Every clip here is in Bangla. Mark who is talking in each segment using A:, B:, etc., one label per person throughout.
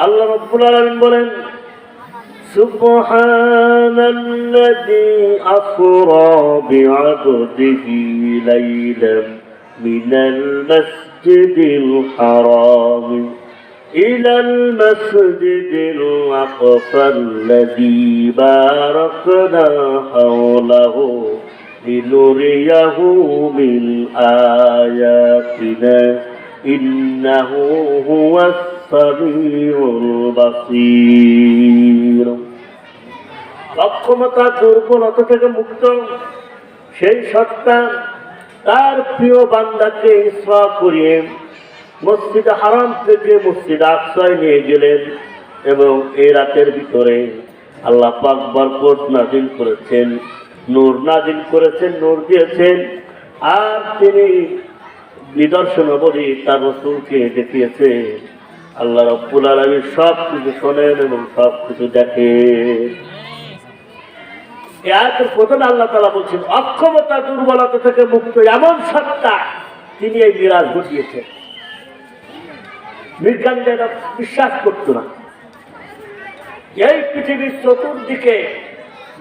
A: আল্লাহ রাব্বুল আলামিন বলেন সুবহানাল্লাযী আসরা বিআবদিহি লাইলাম মিনাল মাসজিদিল হারাম ইলাল মাসজিদিল আকসাল্লাযী বারাকনা হাওলাহু লিনুরিয়াহু মিন আয়াতিনা ইন্নাহু হুয়াস সামিউল বাসীর। অক্ষমতা দুর্বলতা থেকে মুক্ত সেই সত্তা তার প্রিয় বান্দাকে ইসরা করিয়ে মসজিদ হারাম থেকে মসজিদ আকসায় নিয়ে গেলেন এবং এই রাতের ভিতরে আল্লাহ পাক বরকত নাযিল করেছেন, নূর নাযিল করেছেন, নূর দিয়েছেন। আর তিনি নিদর্শনাবলী তার রাসূলকে দেখিয়েছেন। আল্লাহ রাব্বুল আলামিন সব কিছু শোনেন এবং সব কিছু দেখেন। এই আয়াতের প্রথমে আল্লাহ তাআলা বলছেন অক্ষমতা দুর্বলতা থেকে মুক্ত এমন সত্তা তিনি এই মিরাজ ঘটিয়েছেন। বিজ্ঞানীরা বিশ্বাস করত না। এই পৃথিবীর চতুর্দিকে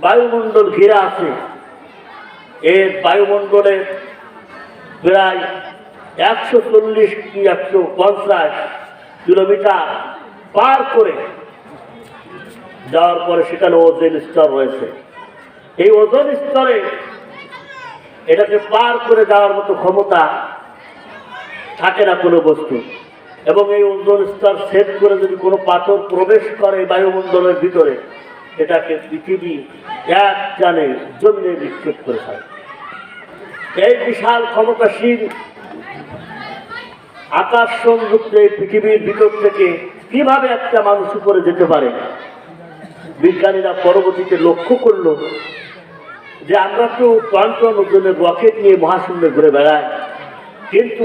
A: বায়ুমণ্ডল ঘিরে আছে, এর বায়ুমণ্ডলে প্রায় 140 কি 150 কিলোমিটার পার করে যাওয়ার পরে সেখানে ওজোন স্তর রয়েছে। এই ওজোন স্তরে এটাকে পার করে যাওয়ার মতো ক্ষমতা থাকে না কোনো বস্তু। এবং এই ওজোন স্তর ছেদ করে যদি কোনো পাথর প্রবেশ করে বায়ুমণ্ডলের ভিতরে, এটাকে পৃথিবী এক টানে জমিনে নিক্ষেপ করে থাকে। এই বিশাল ক্ষমতাশীল আকাশ সংযুক্ত এই পৃথিবীর ভিতর থেকে কিভাবে একটা মানুষ উপরে যেতে পারে? বিজ্ঞানীরা পরবর্তীতে লক্ষ্য করল যে আমরা তো টন ওজনের রকেট নিয়ে মহাশূন্যে ঘুরে বেড়াই, কিন্তু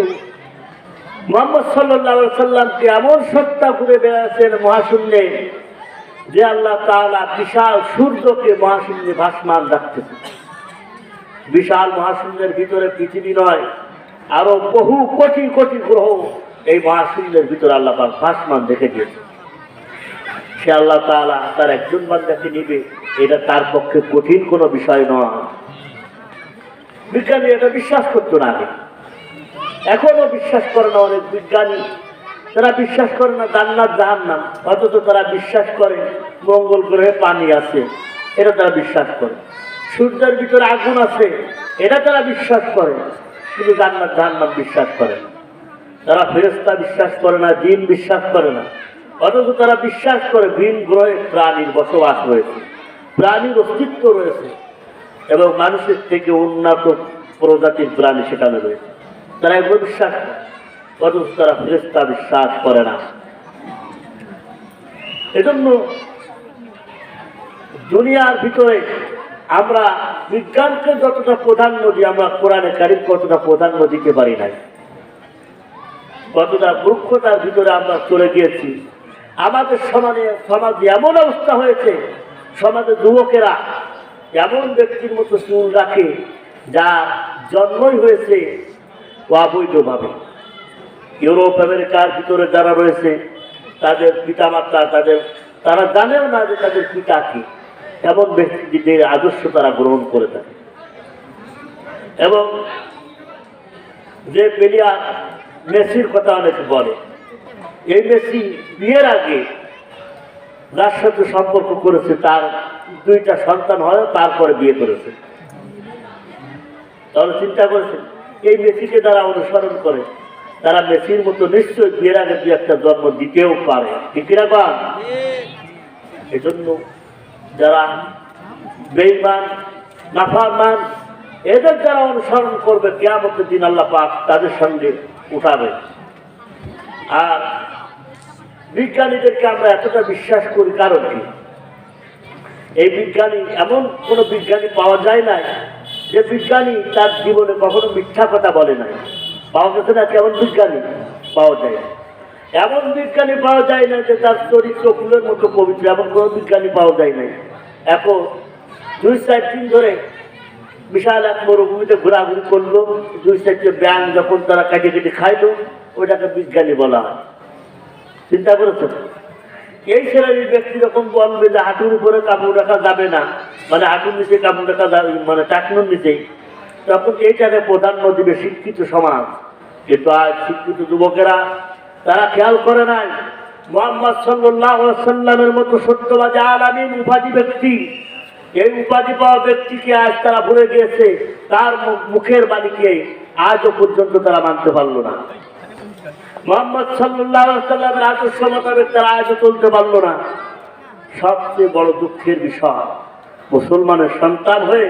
A: মুহাম্মদ সাল্লাল্লাহু আলাইহি সাল্লামকে এমন সত্তা ঘুরে বেড়াচ্ছেন মহাশূন্যে যে আল্লাহ তাআলা বিশাল সূর্যকে মহাশূন্যে ভাসমান রাখতেছে। বিশাল মহাশূন্যের ভিতরে পৃথিবী নয়, আরো বহু কোটি কোটি গ্রহ এই মহাশূন্যের ভিতরে আল্লাহ পাক ভাসমান দেখে দিয়েছে। সে আল্লাহ তাআলা তার একজন বান্দাকে নিবে, এটা তার পক্ষে কঠিন কোনো বিষয় নয়। বিজ্ঞানী এটা বিশ্বাস করতো না আগে, এখনো বিশ্বাস করে না অনেক বিজ্ঞানী। তারা বিশ্বাস করে না জান্নাত জাহান্নাম, অথচ তারা বিশ্বাস করে মঙ্গল গ্রহে পানি আছে, এটা তারা বিশ্বাস করে। সূর্যের ভিতরে আগুন আছে, এটা তারা বিশ্বাস করে, কিন্তু জান্নাত জাহান্নাম বিশ্বাস করে না। তারা ফেরেশতা বিশ্বাস করে না, জিন বিশ্বাস করে না, অথচ তারা বিশ্বাস করে ভিন গ্রহে প্রাণীর বসবাস রয়েছে, প্রাণীর অস্তিত্ব রয়েছে এবং মানুষের থেকে উন্নত প্রজাতির প্রাণী সেখানে রয়েছে। তারা এগুলো বিশ্বাস করে, অথচ তারা ফেরেশতা বিশ্বাস করে না। এজন্য দুনিয়ার ভিতরে আমরা বিজ্ঞানকে যতটা প্রাধান্য দিই, আমরা কোরআনে কারীমকে কতটা প্রাধান্য দিতে পারি নাই। কতটা মূর্খতার ভিতরে আমরা চলে গিয়েছি। আমাদের সমাজে এমন অবস্থা হয়েছে, সমাজের যুবকেরা এমন ব্যক্তির মতো চুল রাখে যা জন্মই হয়েছে অবৈধভাবে। ইউরোপ আমেরিকার ভিতরে যারা রয়েছে তাদের পিতামাতা তারা জানেও না যে তাদের পিতা কি। এমন ব্যক্তিদের আদর্শ তারা গ্রহণ করে থাকে। এবং যে প্লেয়ার মেসির কথা অনেকে বলে, এই মেসি বিয়ের আগে যার সাথে সম্পর্ক করেছে তার 2টা সন্তান হয়, তারপরে বিয়ে করেছে। তাহলে চিন্তা করেছেন এই মেসিকে যারা অনুসরণ করে তারা মেসির মতো নিশ্চয়ই বিয়ের আগে 2-1টা জন্ম দিতেও পারে, ঠিক না? বা এই জন্য যারা বেঈমান নাফরমান এদের যারা অনুসরণ করবে, কিয়ামতের দিন আল্লাহ পাক তাদের সঙ্গে উঠাবে। আর বিজ্ঞানীদেরকে আমরা এতটা বিশ্বাস করি কারণ কি? এই বিজ্ঞানী এমন কোন বিজ্ঞানী পাওয়া যায় না যে বিজ্ঞানী তার জীবনে কখনো মিথ্যা কথা বলে নাই। পাওয়া গেছে না? কেমন বিজ্ঞানী পাওয়া যায়? এমন বিজ্ঞানী পাওয়া যায় না যে তার চরিত্র ফুলের মতো পবিত্র, এমন কোনো বিজ্ঞানী পাওয়া যায় নাই। এখন 2-4 দিন ধরে বিশাল এক মরুভূমিতে ঘোরাঘুরি করলো, 2-4টে ব্যাঙ যখন তারা কেটে কেটে খাইলো, ওইটাকে বিজ্ঞানী বলা হয়। চিন্তা করেছেন? এই শ্রেণীর ব্যক্তি যখন বলবে যে হাঁটুর উপরে কাপড় রাখা যাবে না, মানে হাঁটুর নিচে কাপড় রাখা যাবে, মানে টাকনুর নিচে, তখন এইটাকে প্রাধান্য দিবে শিক্ষিত সমাজ। কিন্তু আজ শিক্ষিত যুবকেরা তারা খেয়াল করে নাই মুহাম্মদ সাল্লাল্লাহু আলাইহি ওয়াসাল্লামের মতো সত্যবাদী আলামিন উপাধি ব্যক্তি, এই উপাধি পাওয়া ব্যক্তিকে আজ তারা ভুলে গিয়েছে, তার মুখের বাণীকে আজও পর্যন্ত তারা মানতে পারলো না। মুহাম্মদ সাল্লাল্লাহু আলাইহি ওয়াসাল্লামের আদর্শ মোতাবেক তারা আজও চলতে পারলো না। সবচেয়ে বড় দুঃখের বিষয়, মুসলমানের সন্তান হয়ে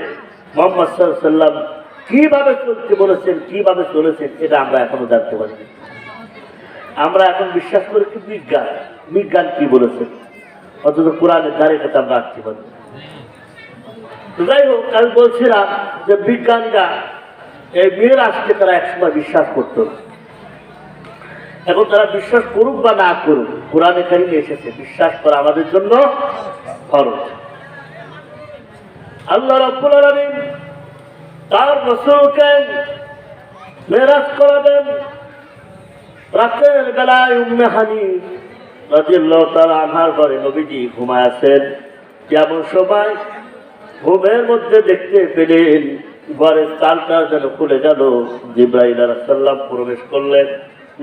A: মুহাম্মদ সাল্লাল্লাহু আলাইহি ওয়াসাল্লাম কিভাবে চলতে বলেছেন, কিভাবে চলেছেন, এটা আমরা এখনো জানতে পারি। আমরা এখন বিশ্বাস করি কি বিজ্ঞান, বিজ্ঞান কি বলেছেন, অথচ কোরআনের ধারে কথা আমরা রাখতে পারি। যাই হোক, আমি বলছিলাম যে বিজ্ঞানীরা এই মেরাজকে তারা একসময় বিশ্বাস করত, এখন তারা বিশ্বাস করুক বা না করুক, কোরআনে কারিমে এসেছে, বিশ্বাস করা আমাদের জন্য ফরজ। আল্লাহ রাব্বুল আলামিন তার রাসূলকে মেরাজ করাবেন রাতের বেলায়। উম্মে হানি রাদিয়াল্লাহু তাআলা আনহার ঘরে নবীজি ঘুমায় আছেন। যেমন সময় ঘুমের মধ্যে দেখতে পেলেন ঘরের চালটা যেন খুলে গেল, জিবরাইল আলাইহিস সালাম প্রবেশ করলেন।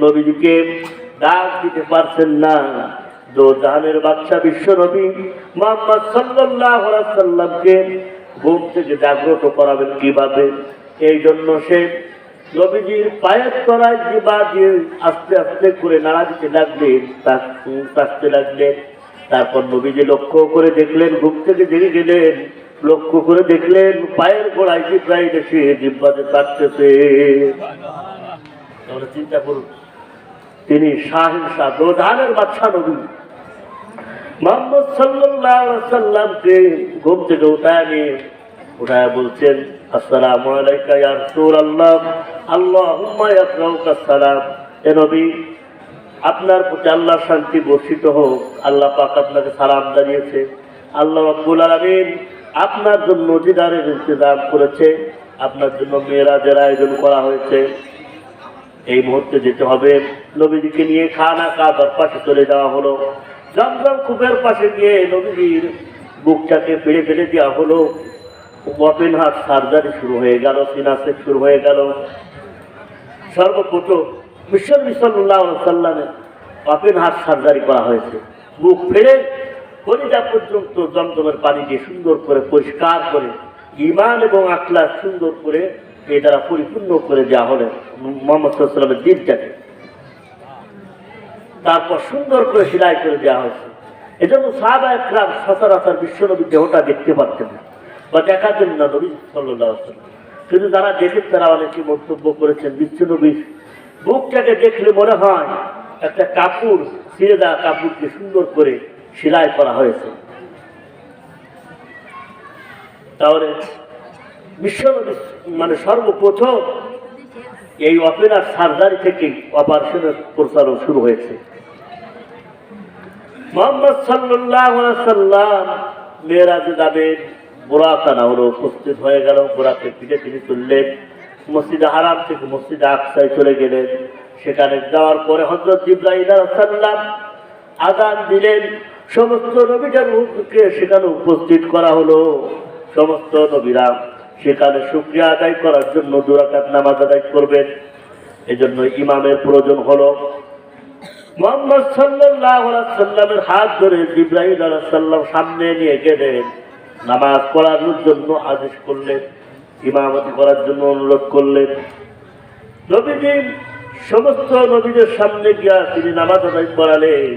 A: নবীজিকে ডাক দিতে পারছেন না। দো জাহানের বাদশা বিশ্ব নবী মুহাম্মদ সাল্লাল্লাহু আলাইহি ওয়াসাল্লামকে ঘুম থেকে জাগ্রত করাবেন কিভাবে? এই জন্য সে নবীজির পায়ের তলায় জিবা দিয়ে আস্তে আস্তে করে নাড়া দিতে লাগলেন, কাঁদতে লাগলেন। তারপর নবীজি লক্ষ্য করে দেখলেন, ঘুম থেকে জেগে গেলেন, লক্ষ্য করে দেখলেন পায়ের গোড়ায় জিব্রাইল এসে জিহ্বাতে কাটতেছে। তাহলে চিন্তা করুন, তিনি শাহেনশাহ দোজাহানের বাদশা নবী মুহাম্মদ সাল্লাল্লাহু আলাইহি ওয়াসাল্লামকে ঘুম থেকে উঠায় বলছেন, আসসালামু আলাইকা ইয়া রাসূলুল্লাহ, আল্লাহুম্মা ইয়াকরাউকা সালাম। এ নবী, আপনার প্রতি আল্লাহর শান্তি বর্ষিত হোক, আল্লাহ পাক আপনাকে সালাম জানিয়েছে। আল্লাহ রাব্বুল আলামিন আপনার জন্য দিদারের ইন্তজাম করেছে, আপনার জন্য মেরাজের আয়োজন করা হয়েছে। এই মুহূর্তে যেতে হবে। নবীজিকে নিয়ে খানা কাবার পাশে চলে যাওয়া হলো। জমজম কূপের পাশে গিয়ে নবীজির বুকটাকে পেড়ে ফেলে দেওয়া হলো। ওপেন হার্ট সার্জারি শুরু হয়ে গেল, সিনাসেক শুরু হয়ে গেল। সর্বপ্রথম বিশ্বনবী সাল্লাল্লাহু আলাইহি ওয়াসাল্লামের ওপেন হার্ট সার্জারি করা হয়েছে। বুক ফেড়ে কলিজা পর্যন্ত জমজমের পানি দিয়ে সুন্দর করে পরিষ্কার করে ঈমান এবং আখলাক সুন্দর করে এই দ্বারা পরিপূর্ণ করে দেওয়া হলো মুহাম্মদ সাল্লাল্লাহু আলাইহি ওয়াসাল্লামের দিলটাকে। তারপর সুন্দর করে সেলাই করে দেওয়া হয়েছে। এজন্য সাহাবায়ে কেরাম সচরাচর বিশ্বনবীর দেহটা দেখতে পাচ্ছেন না বা দেখার জন্য না নবী সাল্লাল্লাহু আলাইহি ওয়াসাল্লাম। কিন্তু যারা দেখেন তারা অনেকে মন্তব্য করেছেন বিশ্বনবীর বুকটাকে দেখলে মনে হয় একটা কাপড়, ছিঁড়ে দেওয়া কাপড়কে সুন্দর করে সেলাই করা হয়েছে। তাহলে বিশ্বনবী মানে সর্বপ্রথম এই অপেরার সার্জারি থেকে অপারেশনের প্রচারণ শুরু হয়েছে। মুহাম্মদ সাল্লাল্লাহু আলাইহি ওয়াসাল্লাম মেরাজে যাবেন, বুরাক আনা হলো, উপস্থিত হয়ে গেল। বুরাকের পিঠে তিনি চললেন, মসজিদে হারাম থেকে মসজিদে আকসায় চলে গেলেন। সেখানে যাওয়ার পরে হযরত জিবরাইল আলাইহিস সালাম আযান দিলেন। সমস্ত নবীদেরকে সেখানে উপস্থিত করা হলো। সমস্ত নবীরা সেখানে শুকরিয়া আদায় করার জন্য 2 রাকাত নামাজ আদায় করবেন। এজন্য ইমামের প্রয়োজন হলো। মুহাম্মদ সাল্লাল্লাহু আলাইহি ওয়াসাল্লামের হাত ধরে জিবরাইল আলাইহিস সালাম সামনে নিয়ে গেলেন, নামাজ পড়ানোর জন্য আদেশ করলেন, ইমামতি করার জন্য অনুরোধ করলেন। নবীজি সমস্ত নবীদের সামনে গিয়া তিনি নামাজ আদায় করালেন।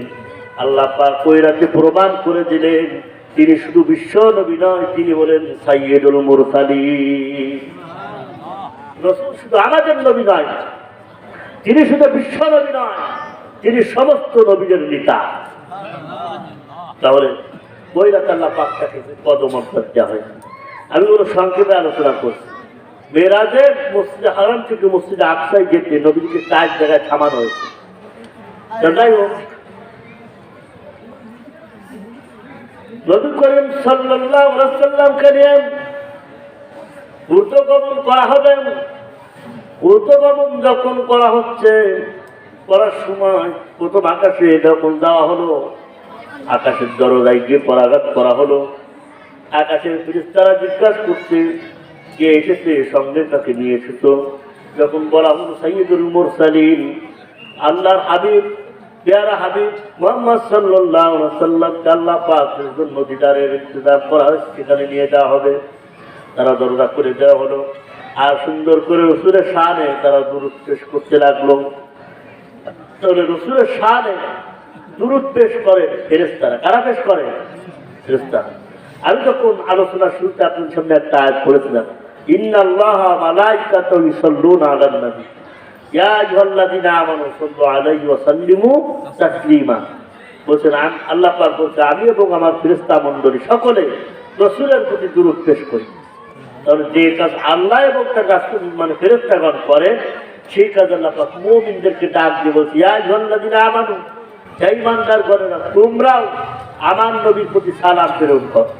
A: আল্লাহ পাক ওই রাতে প্রমাণ করে দিলেন তিনি শুধু বিশ্ব নবী নয়, তিনি হলেন সাইয়্যিদুল মুরসালিন। রাসূল শুধু আমাদের নবী নয়, তিনি শুধু বিশ্ব নবী নয়, তিনি সমস্ত নবীদের নেতা। তাহলে ওই রাতে আল্লাহ পাক তাকে পদমর্যাদা দেওয়া হয়েছে। আমি ওর সংক্ষেপে আলোচনা করছি। মেরাজে মসজিদে হারাম থেকে মসজিদে আকসায় যেতে নবীকে 4 জায়গায় থামানো হয়েছে। যাই হোক, নবী করিম সাল্লাল্লাহু আলাইহি ওয়াসাল্লামকে নিয়ে ঊর্ধ্বগমন করা হবে। ঊর্ধ্বগমন যখন করা হচ্ছে, করার সময় প্রথম আকাশে যখন যাওয়া হলো, আকাশের দরজায় গিয়ে পরাঘাত করা হলো। আকাশের ফেরেশতারা জিজ্ঞাসা করছে কে এসেছে, সঙ্গে তাকে নিয়ে এসেছো। যখন বলা হলো সাইয়্যিদুল মুরসালিন, আল্লাহর হাবিব, পেয়ারা হাবিব মুহাম্মদ সাল্লাল্লাহু আলাইহি ওয়াসাল্লাম আল্লাহ পাকের জন্য দিদারের ইন্তজাম করা হয়েছে, সেখানে নিয়ে যাওয়া হবে। তারা দরজা করে দেওয়া হলো, আর সুন্দর করে রসুলের শানে তারা দুরূদ পেশ করতে লাগলো। তাহলে রসুলের শানে দুরূদ পেশ করে ফেরেশতারা। কারা পেশ করে? ফেরেশতারা। আমি যখন আলোচনা শুরুতে আপনার সামনে একটা আয়াত পড়েছিলাম, ইন্নাল্লাহা মালাইকাতাহু ইউসাল্লুনা আলান নবী ইয়া আইয়ুহাল্লাযীনা আমানু সাল্লু আলাইহি ওয়া সাল্লিমু তাসলিমা। বলছেন আল্লাহ পাক বলছে আমি এবং আমার ফেরেশতা মণ্ডলী সকলে রাসূলের প্রতি দুরূদ পেশ করি। তাহলে যে কাজ আল্লাহ এবং তার রাসূল মানে ফেরেশতাগণ করে, সেই কাজ আল্লাহ পাক মুমিনদেরকে ডাক দিয়ে বলছে ইয়া আইয়ুহাল্লাযীনা আমানু, হে ঈমানদারগণেরা তোমরাও আমার নবীর প্রতি সালাম প্রেরণ করো।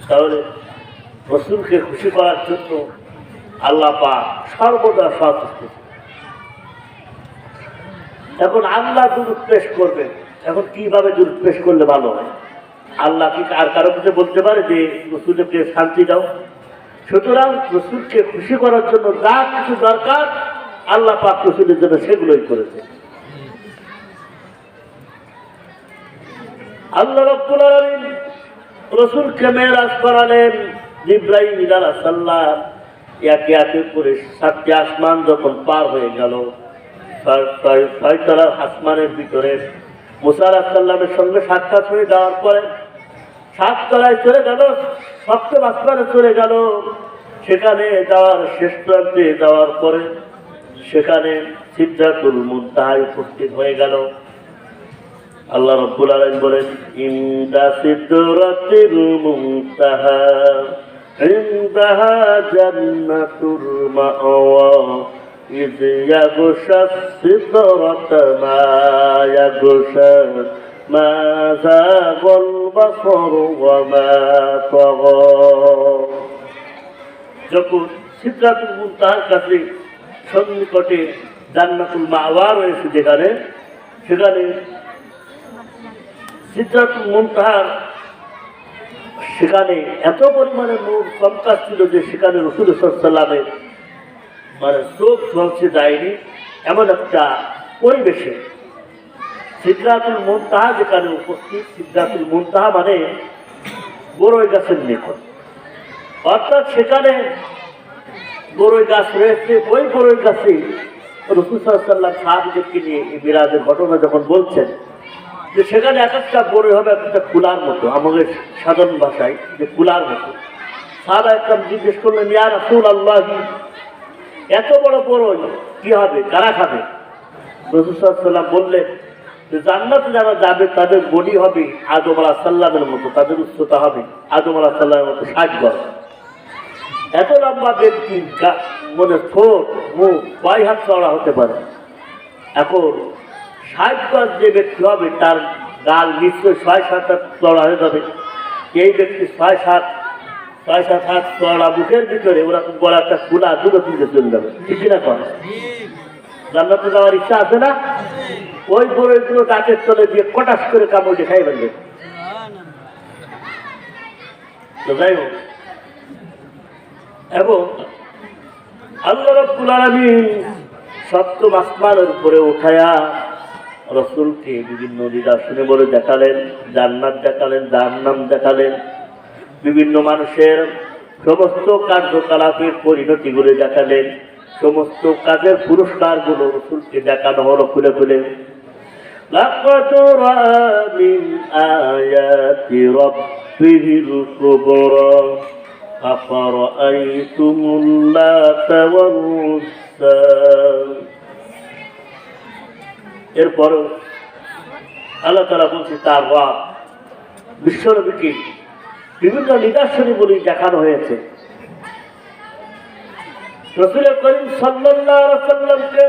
A: তাহলে রাসূলকে খুশি করার জন্য আল্লাহ পাক সর্বদা সচেষ্ট। এখন আল্লাহ দুরূদ পেশ করবেন, এখন কিভাবে দুরূদ পেশ করলে ভালো হয়? আল্লাহ কি আর কারো কাছে বলতে পারে যে রাসূলকে শান্তি দাও? সুতরাং রাসূলকে খুশি করার জন্য যা কিছু দরকার আল্লাহ পাক রাসূলের জন্য সেগুলোই করেছে। আল্লাহ রাব্বুল আলামিন রাসূলকে মেরাজ করালেন। জিবরাইল আলাইহিস সালাম একে একে করে 7টি আসমান যখন পার হয়ে গেল, ছয়তলার আসমানের ভিতরে মুসা আলাইহিস সালামের সঙ্গে সাক্ষাৎ হয়ে যাওয়ার পরে 7 তলায় চলে গেল, 7ম আসমানে চলে গেল। সেখানে যাওয়ার শেষ প্রান্তে যাওয়ার পরে সেখানে সিদরাতুল মুনতাহায় উপস্থিত হয়ে গেল। আল্লাহ রাব্বুল আলামিন বলেন ইনদা সিদরাতুল মুনতাহা ইনদাহা জান্নাতুল মাওয়া ইয ইয়াগশা সিদরাতা মা ইয়াগশা মা যাগাল বাসর ওয়া মা তাগা। যখন সিদরাতুল মুনতাহার কাছে সন্নিকটে জান্নাতুল মাওয়া রয়েছে, যেখানে সেখানে সিদরাতুল মুনতাহার সেখানে এত পরিমাণে নূর চমকাচ্ছিল যে সেখানে রাসূল সাল্লাল্লাহু আলাইহি ওয়াসাল্লামের মানে চোখ ঝলসে যায়নি এমন একটা পরিবেশে সিদরাতুল মুনতাহা যেখানে উপস্থিত। সিদরাতুল মুনতাহা মানে বড়ই গাছের নিকট, অর্থাৎ সেখানে বড়ই গাছ রয়েছে। ওই বড়ই গাছে রাসূল সাল্লাল্লাহু আলাইহি ওয়াসাল্লাম সাহাবীদেরকে নিয়ে এই মিরাজের ঘটনা যখন বলছেন যে সেখানে এক একটা বড়ই হবে একটা কুলার মতো, আমাদের সাধারণ ভাষায় যে কুলার মতো। সাহাবায়ে কেরাম জিজ্ঞেস করলেন ইয়া রাসূলুল্লাহ, এত বড় বড়ই কি হবে, কারা খাবে? রাসূল সাল্লাল্লাহু আলাইহি ওয়াসাল্লাম বললেন যে জান্নাতে যারা যাবে তাদের বডি হবে আদম আলাইহিস সালামের মতো, তাদের উচ্চতা হবে আদম আলাইহিস সালামের মতো 60 গজ। এত লম্বা ব্যক্তি মনে ঠোঁট মুখ 2 হাত চওড়া হতে পারে। এখন 60 গজ যে ব্যক্তি হবে তার গাল নিশ্চয়ই 6-7 হাত চওড়া হয়ে যাবে। এই ব্যক্তি 6-7 হাত চওড়া মুখের ভিতরে ওরা বড় একটা খোলা দুটো তিনটে চলে যাবে, ঠিক কিনা? কর জান্নাতে যাওয়ার ইচ্ছা আছে না? ওই বড়ইগুলো দাঁতের তলে দিয়ে কটাস করে কামড় দিয়ে খাই ফেলবে। যাই হোক, এবং আল্লাহ রাব্বুল আলামিন 7ম আসমানের উপরে উঠায়া রাসূলকে বিভিন্ন নিদর্শনে বলে দেখালেন, জান্নাত দেখালেন, জাহান্নাম দেখালেন, বিভিন্ন মানুষের সমস্ত কার্যকলাপের পরিণতিগুলো দেখালেন, সমস্ত কাজের পুরস্কারগুলো রাসূলকে দেখানো হলো খুলে খুলে। লাকাদ রাআ মিন আয়াতি রাব্বিহিল কুবরা আফারাআইতুমুল লাতা ওয়াল উজ্জা। এরপরও আল্লাহ তাআলা বলছে তার রব বিশ্বনবীকে বিভিন্ন নিদর্শনী বলে দেখানো হয়েছে। রাসূল করিম সাল্লাল্লাহু আলাইহি ওয়াসাল্লামকে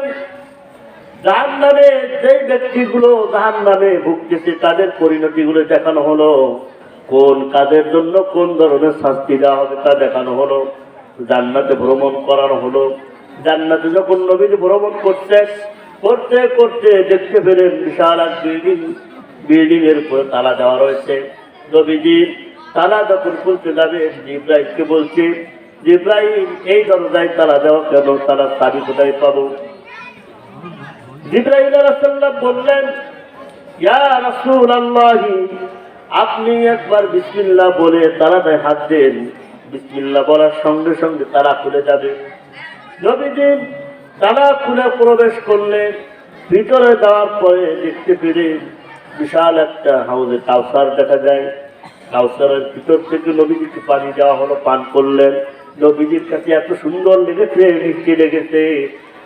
A: জাহান্নামে যেই ব্যক্তিগুলো জাহান্নামে ভুগতেছে তাদের পরিণতিগুলো দেখানো হলো, কোন কাজের জন্য কোন ধরনের শাস্তি দেওয়া হবে তা দেখানো হলো। জান্নাতে ভ্রমণ করানো হলো। জান্নাতে যখন নবী ভ্রমণ করতে করতে দেখতে পেলেন বিশাল এক বিল্ডিং, বিল্ডিং এর উপরে তালা দেওয়া রয়েছে। নবীজি তালা যখন খুলতে যাবে জিব্রাইলকে বলছে, জিব্রাইল এই দরজায় তালা দেওয়া কেন, তালার চাবি কোথায় পাবো? জিব্রাইল আলাইহিস সালাম বললেন, ইয়া রাসূলুল্লাহ, আপনি একবার বিসমিল্লাহ বলে তালাটায় হাত দেন, বিসমিল্লাহ বলার সঙ্গে সঙ্গে তালা খুলে যাবে। নবীজি তালা খুলে প্রবেশ করলেন। ভিতরে যাওয়ার পরে দেখতে পেলেন বিশাল একটা হাউজে কাউসার দেখা যায়। কাউসারের ভিতর থেকে নবীজিকে পানি দেওয়া হলো, পান করলেন। নবীজির কাছে এত সুন্দর লেগেছে, মিষ্টি লেগেছে।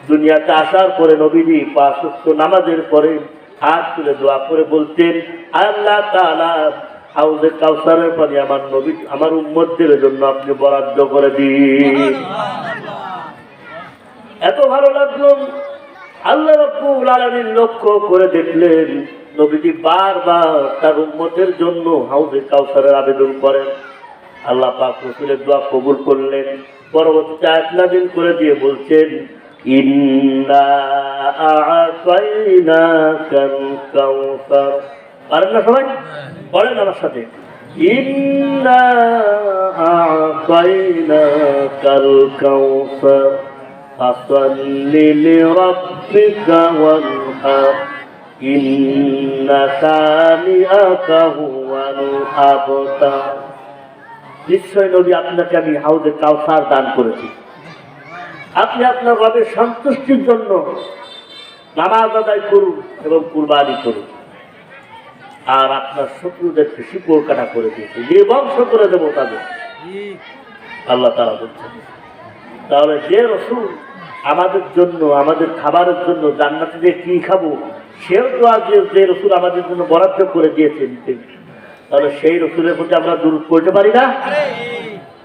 A: দুনিয়াতে আসার পরে নবীজি 5 ওয়াক্ত নামাজের পরে হাত তুলে দোয়া করে বলতেন, আল্লাহ তাআলা হাউজে কাউসারের পানি আমার নবী আমার উম্মতদের জন্য আপনি বরাদ্দ করে দিন। এত ভালো লাগলো। আল্লাহ রাব্বুল আলামিন লক্ষ্য করে দেখলেন নবীজি বারবার তার উম্মতের জন্য হাউজে কাউসারের আবেদন করেন। আল্লাহ পাক রাসূলের দোয়া কবুল করলেন। পরবর্তীতে আয়াত নাযিল করে দিয়ে বলছেন, ইন্না আ'তাইনাকাল কাউসার। পারেন না সবাই? পড়েন আমার সাথে, ইন্না আ'তাইনাকাল কাউসার ফাসাল্লি লিরাব্বিকা ওয়ানহার ইন্না শানিআকা হুয়াল আবতার। নিশ্চয় নবী, আপনাকে আমি হাউজে কাউসার দান করেছি। আপনি আপনার রবের সন্তুষ্টির জন্য নামাজ আদায় করুন এবং কুরবানি করুন। আর আপনার শত্রুদেরকে শিকড় কাটা করে দিয়েছে, যে বংশ করে দেবো তাদের। আল্লাহ তাআলা বলছেন। তাহলে যে রাসূল আমাদের জন্য, আমাদের খাবারের জন্য জান্নাতে যে কি খাবো সেও তো আজ যে রাসূল আমাদের জন্য বরাদ্দ করে দিয়েছেন, তাহলে সেই রাসূলের প্রতি আমরা দুরূদ পড়তে পারি না?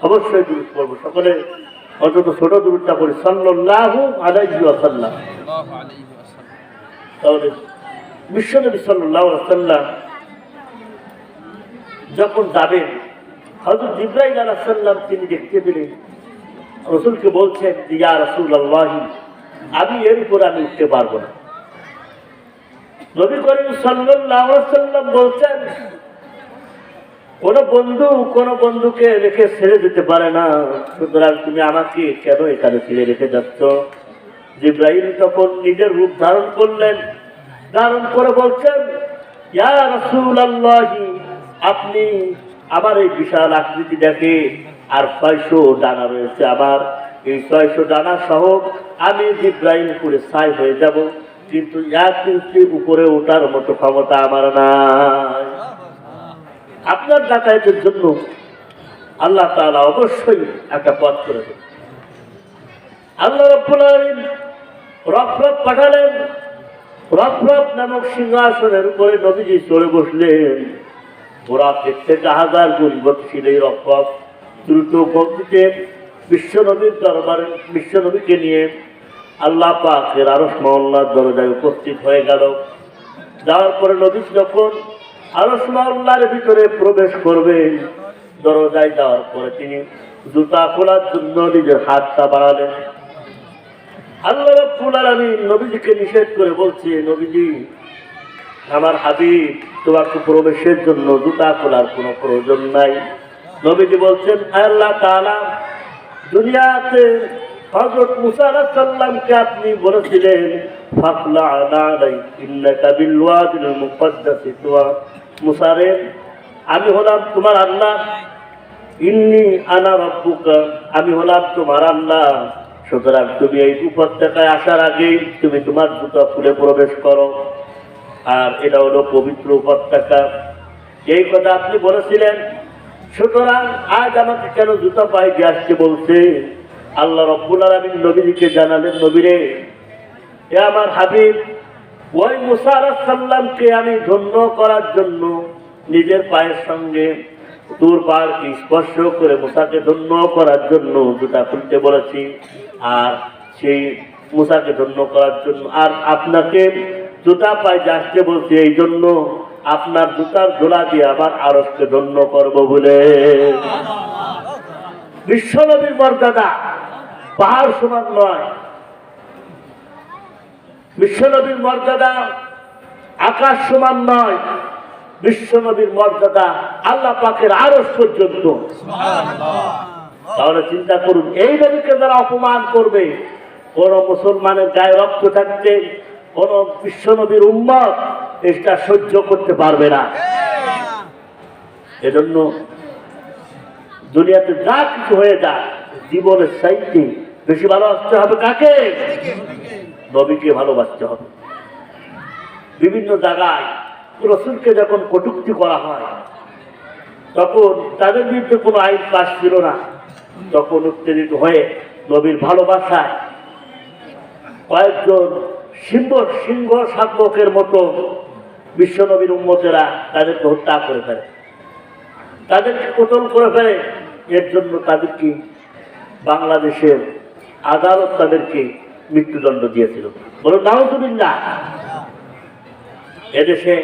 A: অবশ্যই দুরূদ পড়বো। সকলে অন্তত ছোট দুরূদটা পড়ি, সাল্লাল্লাহু আলাইহি ওয়াসাল্লাম। তাহলে বিশ্বনবী সাল্লাল্লাহু আলাইহি ওয়াসাল্লাম যখন যাবেন, হযরত জিবরাইল আলাইহিস সালাম তিনি দেখতে পেলেন, রাসূলকে বলছেন, ইয়া রাসূলুল্লাহ, আমি এর উপর আমি উঠতে পারবো না। নবী করিম সাল্লাল্লাহু আলাইহি ওয়াসাল্লাম বলছেন, কোন বন্ধুকে রেখে ছেড়ে যেতে পারে না, সুতরাং তুমি আমাকে কেন এখানে ছেড়ে রেখে যাচ্ছ? জিবরাইল তখন নিজের রূপ ধারণ করলেন, ধারণ করে বলছেন, ইয়া রাসূলুল্লাহ, আপনি আমার এই বিশাল আকৃতি দেখে, আর 600 ডানা রয়েছে আমার, এই 600 ডানা সহ আমি জিবরাইল পুরো ছাই হয়ে যাব, কিন্তু এক ইঞ্চি উপরে ওঠার মতো ক্ষমতা আমার নাই। আপনার যাতায়াতের জন্য আল্লাহ তাআলা অবশ্যই একটা পথ করে দেন। আল্লাহ রাব্বুল আলামিন রফরফ পাঠালেন। রফরফ নামক সিংহাসনের উপরে নবীজি চড়ে বসলেন। ওরা থেকে 1000 গুণ গতিশীল এই রফরফ দ্রুত গতিতে বিশ্বনবীর দরবারে বিশ্বনবীকে নিয়ে আল্লাহ পাকের আরশ মহল্লার দরজায় উপস্থিত হয়ে গেল। যাওয়ার পরে নবী যখন আরশ মহল্লার ভিতরে প্রবেশ করবেন, দরজায় যাওয়ার পরে তিনি জুতা খোলার জন্য নিজের হাতটা বাড়ালেন। আল্লাহ রাব্বুল আলামিন নবীজিকে নিষেধ করে বলছে, নবীজি, আমার হাবিব, তোমাকে প্রবেশের জন্য জুতা খোলার কোনো প্রয়োজন নাই। নবীজি বলছেন, আল্লাহ তাআলা দুনিয়াতে হযরত মুসা আলাইহিস সালামকে আপনি বলেছিলেন, ফাখলা আলাই ইন্নাকা বিল ওয়াদিল মুকদ্দাসি তুয়া। মুসা রে, আমি হলাম তোমার আল্লাহ, ইন্নী আনা রাব্বুকা, আমি হলাম তোমার আল্লাহ, সুতরাং তুমি এই উপত্যকায় আসার আগেই তুমি তোমার জুতা খুলে প্রবেশ করো। আর এটা হলো পবিত্র উপত্যকা, এই কথা আপনি বলেছিলেন। সুতরাং আজ আমাকে কেন জুতা পায়ে দিয়ে আসতে বলছে? আল্লাহ রাব্বুল আলামিন নবীকে জানালেন, নবীরে, এ আমার হাবিব, ওই মুসা আলাইহিস সালামকে আমি ধন্য করার জন্য নিজের পায়ের সঙ্গে তুর পাহাড়কে স্পর্শ করে মুসাকে ধন্য করার জন্য জুতা খুলতে বলেছি। আর সেই মুসাকে ধন্য করার জন্য আর আপনাকে জুতা পায়ে আসতে বলছি, এই জন্য আপনার জুতার ধুলা দিয়ে আবার আরশকে ধন্য করব বলে। বিশ্বনবীর মর্যাদা পাহাড় সমান নয়, বিশ্বনবীর মর্যাদা আকাশ সমান নয়। বিশ্ব নবীর মর্যাদা আল্লাহ পাকের আরশ পর্যন্ত। তাহলে চিন্তা করুন, এই নবীকে যারা অপমান করবে, কোন মুসলমানের গায়ে রক্ত থাকতে কোন বিশ্ব নবীর উম্মত এটা সহ্য করতে পারবে না। এজন্য দুনিয়াতে যা কিছু হয়ে যায়, জীবনের চাইতে বেশি ভালোবাসতে হবে কাকে? নবীকে ভালোবাসতে হবে। বিভিন্ন জায়গায় রাসূলকে যখন কটূক্তি করা হয়, তখন তাদের বিরুদ্ধে কোনো আইন পাস ছিল না, তখন উত্তেজিত হয়ে নবীর ভালোবাসায় কয়েকজন সিংহ শাবকের মতো বিশ্ব নবীর উম্মতেরা তাদেরকে হত্যা করে ফেলে, তাদেরকে কতল করে ফেলে। এর জন্য তাদেরকে বাংলাদেশের আদালত তাদেরকে মৃত্যুদণ্ড দিয়েছিল। বলুন নাউজুবিল্লাহ। এদেশে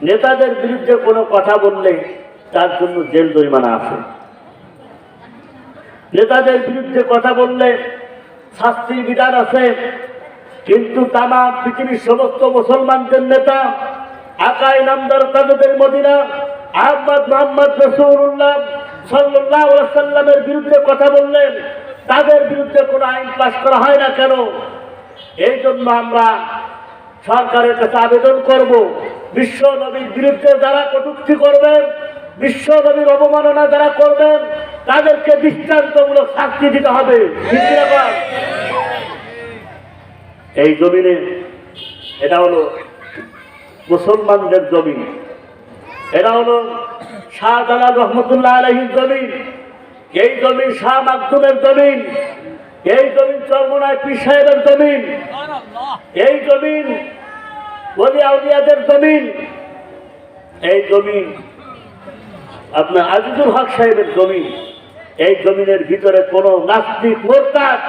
A: নেতাদের বিরুদ্ধে কোনো কথা বললে তার জন্য জেল জরিমানা আছে, নেতাদের বিরুদ্ধে কথা বললে শাস্তির বিধান আছে। কিন্তু তামাম পৃথিবীর সমস্ত মুসলমানদের নেতা আকাই নামদার তাদের মদিনা আহমদ মোহাম্মদ রাসূলুল্লাহ সাল্লাল্লাহু আলাইহি ওয়াসাল্লামের বিরুদ্ধে কথা বললেন, তাদের বিরুদ্ধে কোনো আইন পাস করা হয় না কেন? এই জন্য আমরা সরকারের কাছে আবেদন করব, বিশ্ব নবীর বিরুদ্ধে যারা কটূক্তি করবেন, বিশ্ব নবীর অবমাননা যারা করবেন, তাদেরকে দৃষ্টান্তমূলক শাস্তি দিতে হবে। ঠিক কি না? এই জমিনে, এটা হলো মুসলমানদের জমিন, এটা হলো শাহজালাল রহমতুল্লাহ আলাইহির জমিন, এই জমিন শাহ মাকদুমের জমিন, এই জমিন চরমনায় পীর সাহেবের জমিন, এই জমিন ওলি আউলিয়াদের জমিন, এই জমিন আপনার আজিজুল হক সাহেবের জমিন। এই জমিনের ভিতরে কোন নাস্তিক মুরতাদ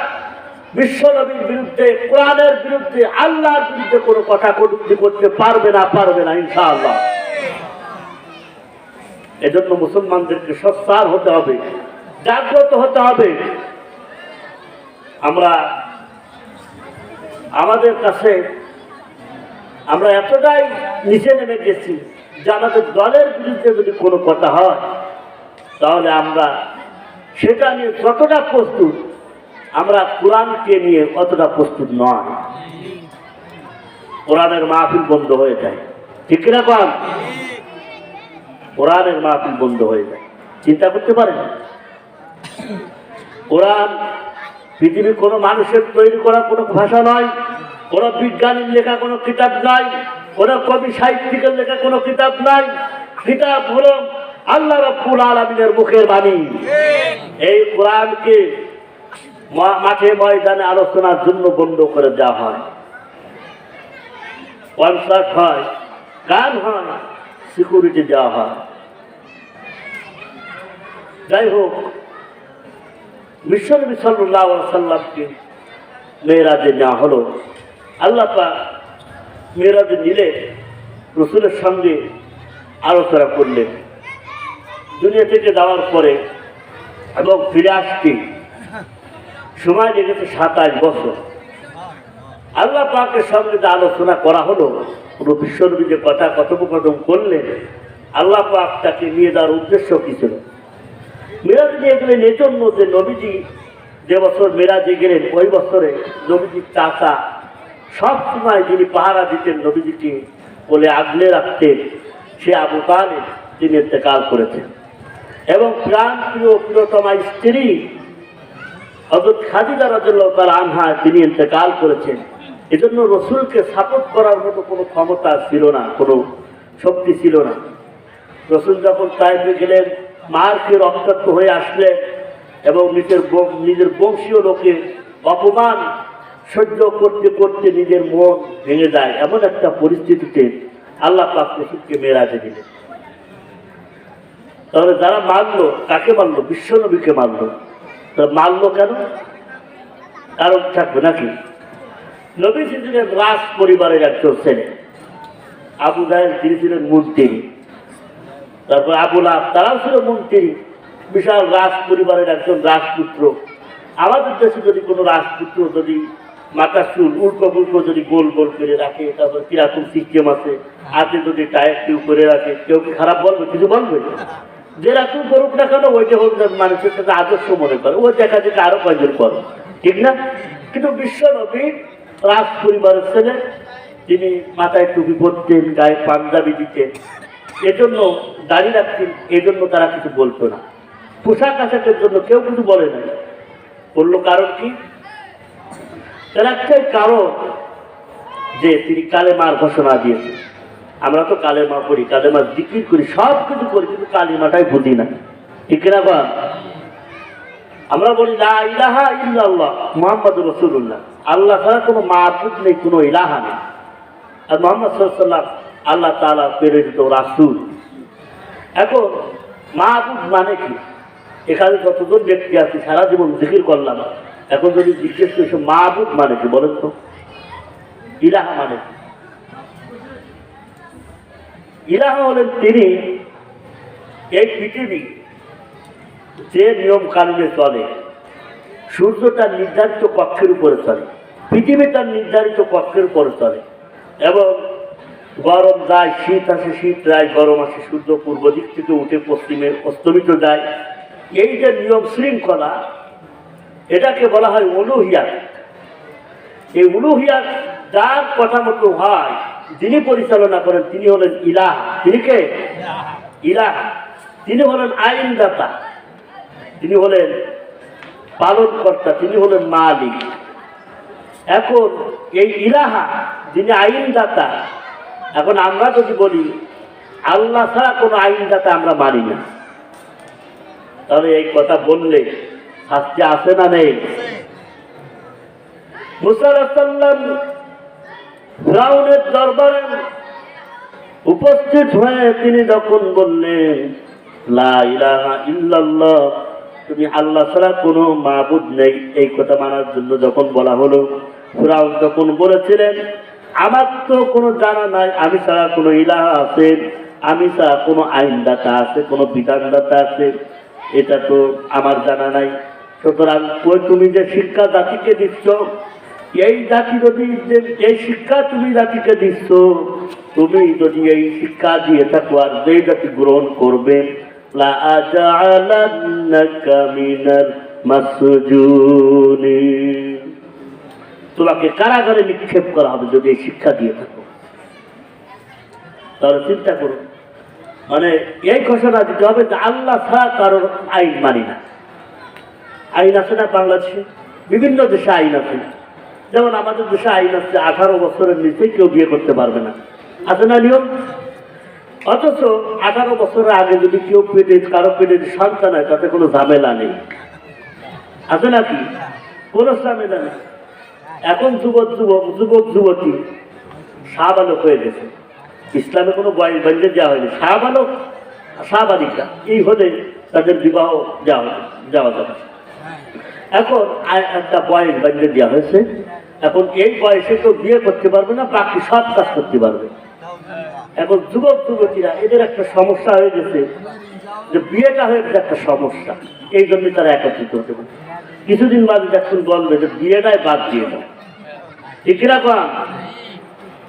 A: বিশ্ব নবীর বিরুদ্ধে, কোরআনের বিরুদ্ধে, আল্লাহর বিরুদ্ধে কোনো কথা কটূক্তি করতে পারবে না ইনশাআল্লাহ। এজন্য মুসলমানদেরকে সচ্চার হতে হবে, জাগ্রত হতে হবে। আমাদের কাছে আমরা এতটাই নিচে নেমে গেছি যে আমাদের দলের বিরুদ্ধে যদি কোনো কথা হয়, তাহলে আমরা সেটা নিয়ে যতটা প্রস্তুত, আমরা কোরআনকে নিয়ে অতটা প্রস্তুত নয়। কোরআনের মাহফিল বন্ধ হয়ে যায়। ঠিক কিনা কন? কোরআনের মাহফিল বন্ধ হয়ে যায়। চিন্তা করতে পারেন, কোরআন পৃথিবীর কোনো মানুষের তৈরি করা কোনো ভাষা নয়, কোনো বিজ্ঞানীর লেখা কোনো কিতাব নাই, কোনো কবি সাহিত্যিকের লেখা কোনো কিতাব নাই। কিতাব হলো আল্লাহ রাব্বুল আলামিনের মুখের বাণী। এই কোরআনকে মাঠে ময়দানে আলোচনার জন্য বন্ধ করে দেওয়া হয়, কনসার্ট হয়, গান হয়, সিকিউরিটি দেওয়া হয়। যাই হোক, বিশ্বনবী সাল্লাল্লাহু আলাইহি ওয়াসাল্লামকে মেরাজে নেওয়া হলো। আল্লাহ পাক মেরাজে নিলে রাসূলের সঙ্গে আলোচনা করলেন। দুনিয়া থেকে যাওয়ার পরে এবং ফিরে আসতে সময় লেগেছে 27 বছর। আল্লাহ পাকের সঙ্গে যে আলোচনা করা হলো, পুরো বিশ্বনবী যে কথা কথোপকথন করলেন, আল্লাহ পাক তাকে নিয়ে যাওয়ার উদ্দেশ্য কি ছিল? মেরাজে নিয়ে গেলেন এই জন্য যে নবীজি যে বছর মেরাজে গেলেন, ওই বছরে নবীজির চাচা সব সময় যিনি পাহারা দিতেন, নবীজিকে বলে আগলে রাখতেন, সে আবু তালেব, তিনি ইন্তেকাল করেছেন। এবং প্রাণ প্রিয়তমা স্ত্রী হযরত খাদিজা রাদিয়াল্লাহু তাআলা আনহা, তিনি ইন্তেকাল করেছেন। এজন্য রাসূলকে সাপোর্ট করার মতো কোনো ক্ষমতা ছিল না, কোনো শক্তি ছিল না। রাসূল যখন তায়েফে গেলেন, মার খেয়ে রক্তাক্ত হয়ে আসলেন এবং নিজের বংশীয় লোকের অপমান সহ্য করতে করতে নিজের মন ভেঙে যায়। এমন একটা পরিস্থিতিতে আল্লাহ পাক রাসূলকে মেরাজে দিলেন। তাহলে যারা মারলো, কাকে মারলো? বিশ্বনবীকে মারলো। মারলো কেন? কারণ থাকবে নাকি? নবীজি ছিলেন রাজ পরিবারের একজন ছেলে। আবু জাহেল, তিনি ছিলেন মন্ত্রী। তারপর আবু লাহাব, তারাও ছিল মন্ত্রী। বিশাল রাজ পরিবারের একজন রাজপুত্র। আমাদের দেশে যদি কোনো রাজপুত্র যদি মাথার চুল উল্টো পুল্টো যদি গোল গোল করে রাখে, তারপর কিরকম সিস্টেম আছে, হাতে যদি টায়ার টিউ করে রাখে, কেউ কি খারাপ বলবে? কিছু বলবে? যেরকম করুক না কেন ওইটা হোক, মানুষের সাথে আদর্শ মনে করে, ও দেখা দেখে আরো কয়েকজন করে, ঠিক না? কিন্তু বিশ্ব নবী রাজ পরিবারের ছেলে, তিনি মাথায় টুপি পরতেন, গায়ে পাঞ্জাবি দিতেন, এজন্য দাঁড়িয়ে রাখতেন, এজন্য তারা কিছু বলতো না। পোশাক আশাকের জন্য কেউ কিছু বলে নাই। বললো কারণ কি? তার একটাই কারণ যে তিনি কালেমার ঘোষণা দিয়েছেন। আমরা তো কালেমা পড়ি, কালেমার জিকির করি, সব কিছু করি, কিন্তু কালিমাটাই বুঝি না, ঠিক না? বা আমরা বলি লা ইলাহা ইল্লাল্লাহ মুহাম্মাদুর রাসূলুল্লাহ, আল্লাহ ছাড়া কোনো মাবুদ নেই, কোনো ইলাহা নেই, আর মুহাম্মদ সাল্লাল্লাহু আলাইহি ওয়াসাল্লাম আল্লাহ তাআলা প্রেরিত রাসূল। এখন মাবুদ মানে কি? এখানে যতজন ব্যক্তি আছে সারা জীবন জিকির করলাম, এখন যদি জিজ্ঞেস করছে মাবুদ মানে কি বলেন তো? ইলাহা মানে কি? ইলাহা হলেন তিনি এই পৃথিবী যে নিয়ম কানুনে চলে, সূর্য তার নির্ধারিত কক্ষের উপরে চলে, পৃথিবী তার নির্ধারিত কক্ষের উপরে চলে, এবং গরম যায়, শীত আসে, শীত যায়, গরম আসে, সূর্য পূর্ব দিক থেকে উঠে পশ্চিমে অস্তমিত যায়। এই যে নিয়ম শৃঙ্খলা, এটাকে বলা হয় উলুহিয়াত। এই উলুহিয়াত যার কথা মতো হয়, যিনি পরিচালনা করেন, তিনি হলেন ইলাহ। তিনি কে? ইলাহ। তিনি হলেন আইনদাতা, তিনি হলেন পালনকর্তা, তিনি হলেন মালিক। এখন এই ইলাহা, যিনি আইনদাতা, এখন আমরা যদি বলি আল্লাহ ছাড়া কোনো আইনদাতা আমরা মানি না, তাহলে এই কথা বললে শাস্তি আছে না নেই? মুসা আলাইহিস সালাম ফিরআউনের দরবারে উপস্থিত হয়ে তিনি যখন বললেন লা ইলাহা ইল্লাল্লাহ, তুমি আল্লাহ ছাড়া কোনো মাবুদ নেই, এই কথা মানার জন্য যখন বলা হলো, ফিরআউন তখন বলেছিলেন আমার তো কোনো জানা নাই, আমি ছাড়া কোনো ইলাহা আছে, আমি ছাড়া কোনো আইনদাতা আছে, কোনো বিধানদাতা আছে, এটা তো আমার জানা নাই। সুতরাং ওই তুমি যে শিক্ষা জাতিকে দিচ্ছ, এই জাতি যদি এই শিক্ষা তুমি জাতিকে দিচ্ছ, তুমি যদি এই শিক্ষা দিয়ে থাকো আর যে জাতি গ্রহণ করবে, লা আজআলান্নাকা মিনাল মাসজুনিন, তোমাকে কারাগারে নিক্ষেপ করা হবে যদি এই শিক্ষা দিয়ে থাকো। তাহলে চিন্তা করুন, মানে এই ঘোষণা দিতে হবে যে আল্লাহ ছাড়া কারোর আইন মানি না। আইন আছে না বাংলাদেশে? বিভিন্ন দেশে আইন আছে, যেমন আমাদের দেশে আইন আছে 18 বছরের নিচে কেউ বিয়ে করতে পারবে না, আছে না নিয়ম? অথচ 18 বছরের আগে যদি কেউ কারো পেটে সন্তান হয়, তাতে কোনো ঝামেলা নেই, আছে নাকি? কোনো ঝামেলা নেই। এখন যুবক যুবতী শাহবালক হয়ে গেছে, ইসলামে কোনো বয়স বান্ধে দেওয়া হয়নি, শাহবালক শাহবালিকা এই হলে তাদের বিবাহ যাওয়া যাবে। এখন একটা বয়স বান্ধে দেওয়া হয়েছে, এখন এই বয়সে কেউ বিয়ে করতে পারবে না, বাকি সব কাজ করতে পারবে। এখন যুবক যুবতীরা এদের একটা সমস্যা হয়ে গেছে যে বিয়েটা হয়ে গেছে একটা সমস্যা, এই জন্য তারা একত্রিত হতে পারে। কিছুদিন বাদে দেখুন বলবে যে বিয়েটাই বাদ দিয়ে দাও, ঠিক কিরকম?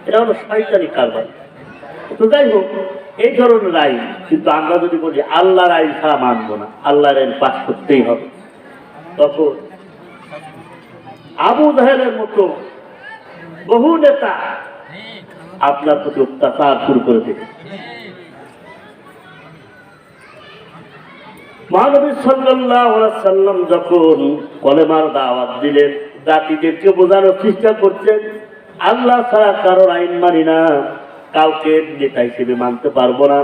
A: এটা হলো শয়তানি কারবার। তো যাই হোক, এই ধরনের আইন, কিন্তু আমরা যদি বলি আল্লাহর আইন ছাড়া মানবো না, আল্লাহর আইন পাস করতেই হবে, তখন আবু জাহেলের মতো বহু নেতা আপনার প্রতি অত্যাচার শুরু করে দেবে। মহানবী সাল্লাল্লাহু আলাইহি সাল্লাম যখন কলেমার দাওয়াত দিলেন, জাতিদেরকে বোঝানোর চেষ্টা করছেন আল্লাহ ছাড়া কারোর আইন মানি না, কাউকে নেতা হিসেবে মানতে পারবো না,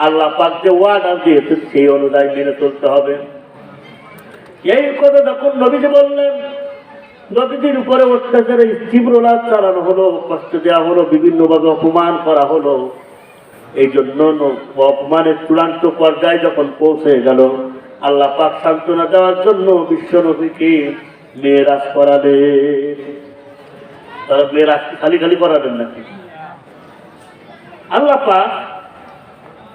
A: আল্লাহ পাক যে ওয়াদা দিয়েছেন সেই অনুযায়ী মেনে চলতে হবে। এই কথা যখন নবীজি বললেন, নবীজির উপরে অত্যাচারে তীব্রলাভ চালানো হলো, কষ্ট দেওয়া হলো, বিভিন্নভাবে অপমান করা হলো। এই জন্য অপমানের চূড়ান্ত পর্যায়ে যখন পৌঁছে গেল, আল্লাহ পাক সান্ত্বনা দেওয়ার জন্য বিশ্ব নবীকে মেরাজ করালেন। তারা মেরাজ খালি খালি করালেন নাকি? আল্লাহ পাক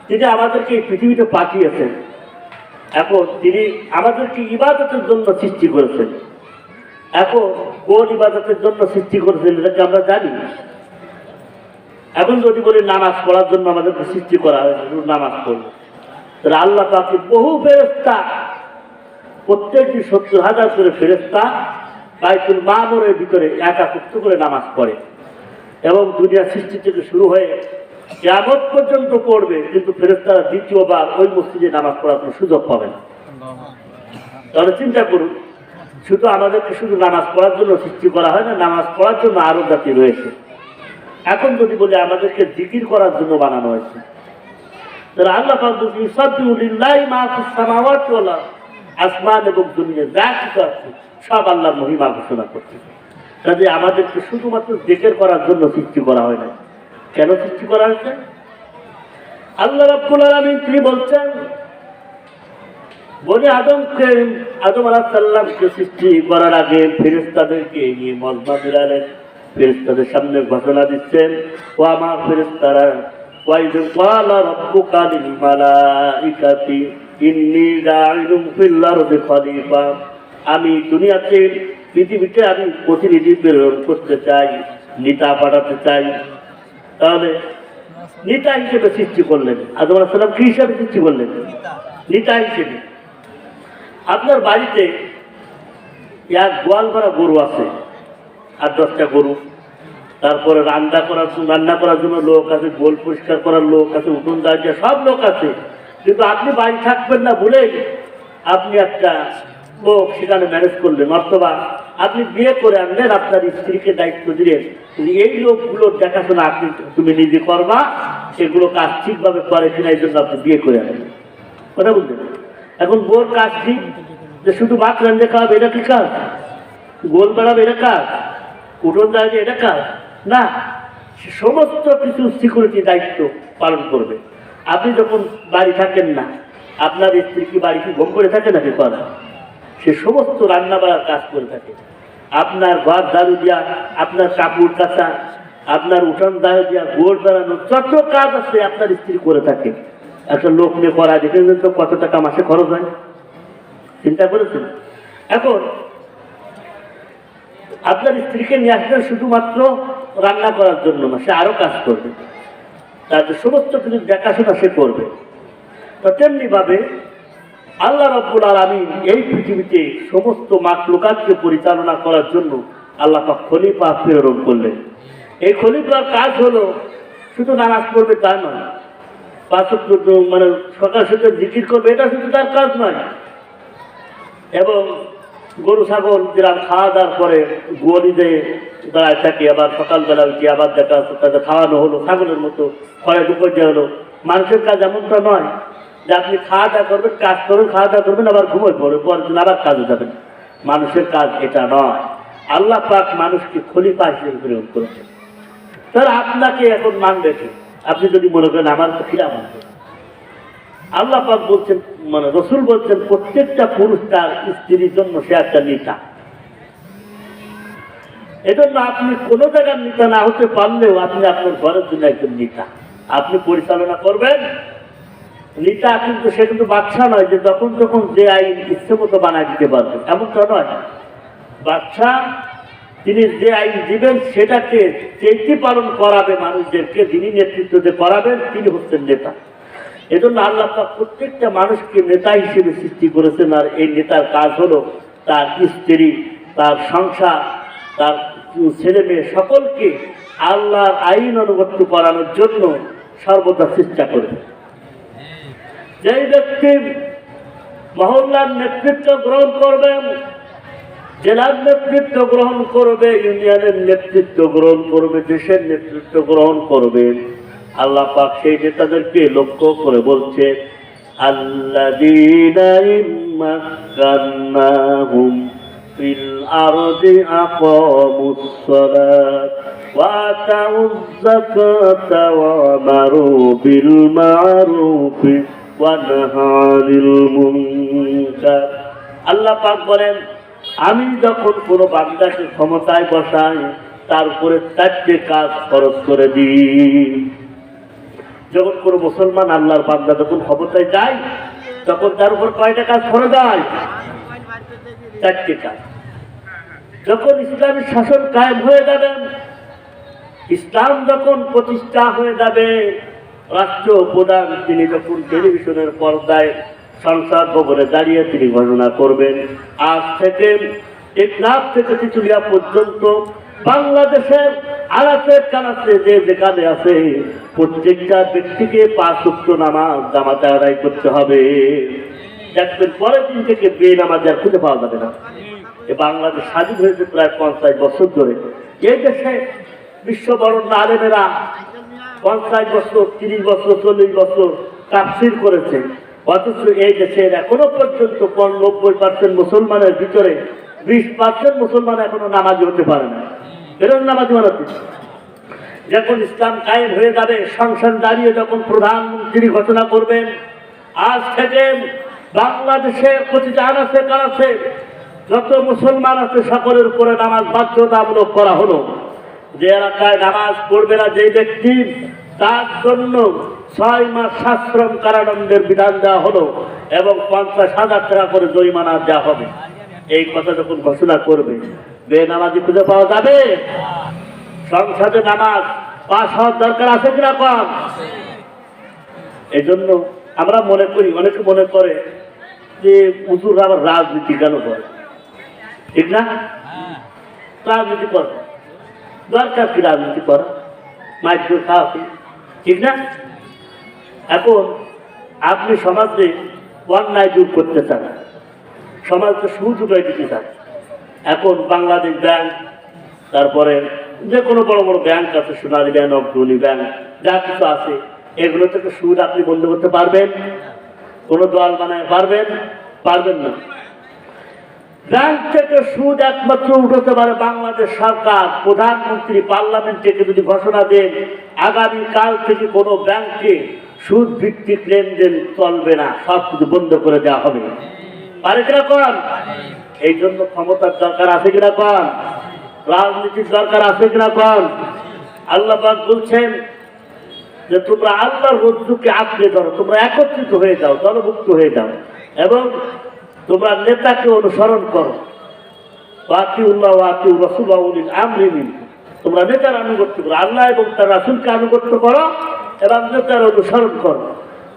A: তিনি আমাদেরকে এই পৃথিবীতে পাঠিয়েছেন, এখন তিনি আমাদেরকে ইবাদতের জন্য সৃষ্টি করেছেন। এখন কোন ইবাদতের জন্য সৃষ্টি করেছেন এটাকে আমরা জানি। এখন যদি বলি নামাজ পড়ার জন্য আমাদেরকে সৃষ্টি করা হয়েছে, শুধু নামাজ পড়বে, তাহলে আল্লাহ পাকের বহু ফেরেশতা, প্রত্যেকটি 70,000 করে ফেরেশতা বাইতুল মামুরের ভিতরে একাত্র করে নামাজ পড়ে এবং দুনিয়া সৃষ্টি থেকে শুরু হয়ে কিয়ামত পর্যন্ত পড়বে, কিন্তু ফেরেশতারা দ্বিতীয়বার ওই মসজিদে নামাজ পড়ার কোনো সুযোগ পাবে না। তাহলে চিন্তা করুন, শুধু আমাদেরকে শুধু নামাজ পড়ার জন্য সৃষ্টি করা হয় না, নামাজ পড়ার জন্য আরো জাতি রয়েছে। এখন যদি বলি আমাদেরকে জিকির করার জন্য বানানো হয়েছে, তাহলে আল্লাহ পাক বলছেন ইউসাব্বিহু লিল্লাহি মা ফিস সামাওয়াতি ওয়াল আরদ, আসমান এবং দুনিয়া যা কিছু আছে সব আল্লাহর মহিমা ঘোষণা করতেছে। কাজে আমাদেরকে শুধুমাত্র জিকির করার জন্য সৃষ্টি করা হয় না। কেন সৃষ্টি করা হয়েছে? আল্লাহ রাব্বুল আলামিন তিনি বলছেন, বনি আদমকে, আদম আলাইহিস সালামকে সৃষ্টি করার আগে ফেরেশতাদেরকে নিয়ে মজমা দিলেন, ফেরেশতাদের সামনে ঘোষণা দিচ্ছেন, ও আমার ফেরেশতারা, ওয়াইদ ক্বালা রাব্বুকা লিল মালাইকাতি ইন্নী জাইলুন ফিল আরদি খলিফা, আমি দুনিয়াতে পৃথিবীতে আমি প্রতিনিধি প্রেরণ করতে চাই, নেতা পাঠাতে চাই। তাহলে নেতা হিসেবে সৃষ্টি করলেন আদম আলাইহিস সালাম, কি হিসাবে সৃষ্টি করলেন? নেতা হিসেবে। আপনার বাড়িতে এক গোয়াল ভরা গরু আছে, 8-10টা গরু, তারপরে রান্না করার জন্য লোক আছে, গোল পরিষ্কার করার লোক আছে, উঠোন দাঁড়িয়ে সব লোক আছে, কিন্তু আপনি বাড়ি থাকবেন না বলে আপনি একটা লোক সেখানে ম্যানেজ করলেন, অথবা আপনি বিয়ে করে আনলেন, আপনার স্ত্রীকে দায়িত্ব দিলেন এই লোকগুলোর দেখাশোনা তুমি নিজে করবা, সেগুলো কাজ ঠিকভাবে করে কিনা, এই জন্য আপনি বিয়ে করে আনলেন। কথা বুঝলেন? এখন বোর কাজ ঠিক যে শুধু ভাত রান্না খাওয়াবে এটা কি কাজ? গোল বেড়াবে এটা কাজ? উঠোন দাঁড়িয়ে এটা কাজ না, সমস্ত কিছু সিকিউরিটি দায়িত্ব পালন করবে। আপনি যখন বাড়ি থাকেন না, আপনার স্ত্রী কি বাড়ি কি ঘুম করে থাকে নাকি? করা সে সমস্ত রান্না বাড়ার কাজ করে থাকে, আপনার ঘর ঝাড়ু দিয়া, আপনার কাপড় কাচা, আপনার উঠান ঝাড়ু দিয়া, গোল বেড়ানো, যত কাজ আছে আপনার স্ত্রী করে থাকে। একটা লোক নিয়ে করা দেখেন তো কত টাকা মাসে খরচ হয়, চিন্তা করেছেন? এখন আপনার স্ত্রীকে নিয়ে আসবেন শুধুমাত্র রান্না করার জন্য না, সে আরো কাজ করবে, তাদের সমস্ত কিছু দেখাশোনা সে করবে। তো তেমনি ভাবে আল্লাহ রাব্বুল আলামিন এই পৃথিবীতে সমস্ত মাখলুকাতকে পরিচালনা করার জন্য আল্লাহ পাক খলিফা প্রেরণ করলেন। এই খলিফার কাজ হলো শুধু নামাজ পড়বে তা নয়, 5 ওয়াক্ত মানে সকাল সকাল জিকির করবে, এটা শুধু তার কাজ নয়। এবং গরু ছাগল যেরকম খাওয়া দাওয়ার পরে গোয়ালিতে দাঁড়ায় থাকে, আবার সকালবেলা উঠে আবার দেখা যাচ্ছে তাদের খাওয়ানো হলো, ছাগলের মতো খড়ে দুপুর দেওয়া হলো। মানুষের কাজ এমনটা নয় যে আপনি খাওয়া দাওয়া করবেন, কাজ করবেন, খাওয়া দাওয়া করবেন, আবার ঘুমোয় পড়বে, পরের দিন আবার কাজে যাবেন। মানুষের কাজ এটা নয়। আল্লাহ পাক মানুষকে খলিফা হিসেবে প্রেরণ করেছেন। তাহলে আপনাকে এখন মানবে, আপনি যদি মনে করেন আমার খিলা মানবে, আল্লাহ পাক বলছেন, মানে রসুল বলছেন, প্রত্যেকটা পুরুষ তার স্ত্রীর জন্য সে একটা নেতা। এজন্য আপনি কোনো জায়গার নেতা না হতে পারলেও আপনি আপনার ঘরের জন্য একজন নেতা, আপনি পরিচালনা করবেন। নেতা কিন্তু সে কিন্তু বাদশা নয় যে যখন তখন যে আইন ইচ্ছে মতো বানায় দিতে পারবে, এমনটা নয়। বাদশা তিনি যে আইন দিবেন সেটাকে চেয়ে পালন করাবে মানুষদেরকে, যিনি নেতৃত্ব দিয়ে করাবেন তিনি হচ্ছেন নেতা। এজন্য আল্লাহ পাক প্রত্যেকটা মানুষকে নেতা হিসেবে সৃষ্টি করেছেন। আর এই নেতার কাজ হলো তার স্ত্রী, তার সংসার, তার ছেলে মেয়ে সকলকে আল্লাহর আইন অনুগত করানোর জন্য সর্বদা চেষ্টা করবে। যেই ব্যক্তি মহল্লার নেতৃত্ব গ্রহণ করবে, জেলার নেতৃত্ব গ্রহণ করবে, ইউনিয়নের নেতৃত্ব গ্রহণ করবে, দেশের নেতৃত্ব গ্রহণ করবে, আল্লাহ পাক সেই নেতাদেরকে লক্ষ্য করে বলছে, আল্লাযীনা ইম্মাক্কান্নাহুম ফিল আরদি আকামুস সালাত ওয়া আতাউয যাকাতা ওয়া আমারু বিল মা'রুফ ওয়া নাহাউ আনিল মুনকার। আল্লাহ পাক বলেন, আমি যখন কোনো বান্দাকে ক্ষমতায় বসাই তার উপরে 4টে কাজ ফরজ করে দিই। যখন কোনো মুসলমান আল্লাহর বান্দা যখন ক্ষমতায় যায় তখন তার উপর কয়টা কাজ ফরজ হয়? 4টে কাজ। যখন ইসলামী শাসন কায়েম হয়ে যাবে, ইসলাম যখন প্রতিষ্ঠা হয়ে যাবে, রাষ্ট্র প্রধান তিনি যখন টেলিভিশনের পর্দায় সংসদ ভবনে দাঁড়িয়ে তিনি ঘোষণা করবেন, আজ থেকে টেকনাফ থেকে তেঁতুলিয়া পর্যন্ত বাংলাদেশের আনাচে কানাচে যে যেখানে আছে প্রত্যেকটা ব্যক্তিকে 5 ওয়াক্ত নামাজ জামাতে আদায় করতে হবে। দেখবেন পরের দিন থেকে বেনামাজ আর খুঁজে পাওয়া যাবে না। বাংলাদেশ স্বাধীন হয়েছে প্রায় 50 বছর ধরে। এই দেশে বিশ্ববরণ্য আলেমেরা 50 বছর, 30 বছর, 40 বছর তাফসীর করেছে, অথচ এই দেশের এখনো পর্যন্ত 90% মুসলমানের ভিতরে 20% মুসলমান এখনো নামাজি হতে পারে না। এরকম নামাজি বানাতে যখন ইসলাম কায়েম হয়ে যাবে, সংসদ দাঁড়িয়ে যখন প্রধানমন্ত্রী ঘোষণা করবেন, আজ থেকে বাংলাদেশে প্রতিটা আনাচে কানাচে যত মুসলমান আছে সকলের উপরে নামাজ বাধ্যতামূলক করা হলো। যে এলাকায় নামাজ পড়বে না যে ব্যক্তি, তার জন্য 6 মাস সশ্রম কারাদণ্ডের বিধান দেওয়া হলো এবং 50,000 টাকা করে জরিমানা দেওয়া হবে। এই কথা যখন ঘোষণা করবে, বেনামাজি খুঁজে পাওয়া যাবে? সংসদে নামাজ পাশ হওয়ার দরকার আছে কিনা কম? এই জন্য আমরা মনে করি, অনেকে মনে করে যে হুজুররা আবার রাজনীতি কেন করে, ঠিক না? রাজনীতি করে দরকার কি রাজনীতি করা? মাইক খাওয়া, ঠিক না? এখন আপনি সমাজে অন্যায় দূর করতে চান, সমাজকে সুদ উঠে দিতে চান। এখন বাংলাদেশ ব্যাংক, তারপরে যে কোনো বড় বড় ব্যাংক আছে, সোনালী ব্যাংক, অগ্রণী ব্যাংক, যা কিছু আছে, এগুলো থেকে সুদ আপনি বন্ধ করতে পারবেন? কোনো দল বানায় পারবেন? পারবেন না। ব্যাংক থেকে সুদ একমাত্র উঠাতে পারে বাংলাদেশ সরকার। প্রধানমন্ত্রী পার্লামেন্ট থেকে যদি ঘোষণা দেন আগামীকাল থেকে কোনো ব্যাংকে সুদ ভিত্তিক লেনদেন চলবে না, সব কিছু বন্ধ করে দেওয়া হবে, পারে কিনা কন? এই জন্য ক্ষমতার দরকার আছে কিনা কন? রাজনীতির দরকার আছে কিনা কন? আল্লাহ পাক বলছেন যে তোমরা আল্লাহর রজ্জুকে আঁকড়ে ধরো, তোমরা একত্রিত হয়ে যাও, দলভুক্ত হয়ে যাও এবং তোমরা নেতাকে অনুসরণ করো। ওয়াতিউল্লাহ ওয়াতিউর রাসূল উলিল আমরি মিনকুম, তোমরা নেতার আনুগত্য করো, আল্লাহ এবং তার রাসূলকে আনুগত্য করো এবং নেতার অনুসরণ করো।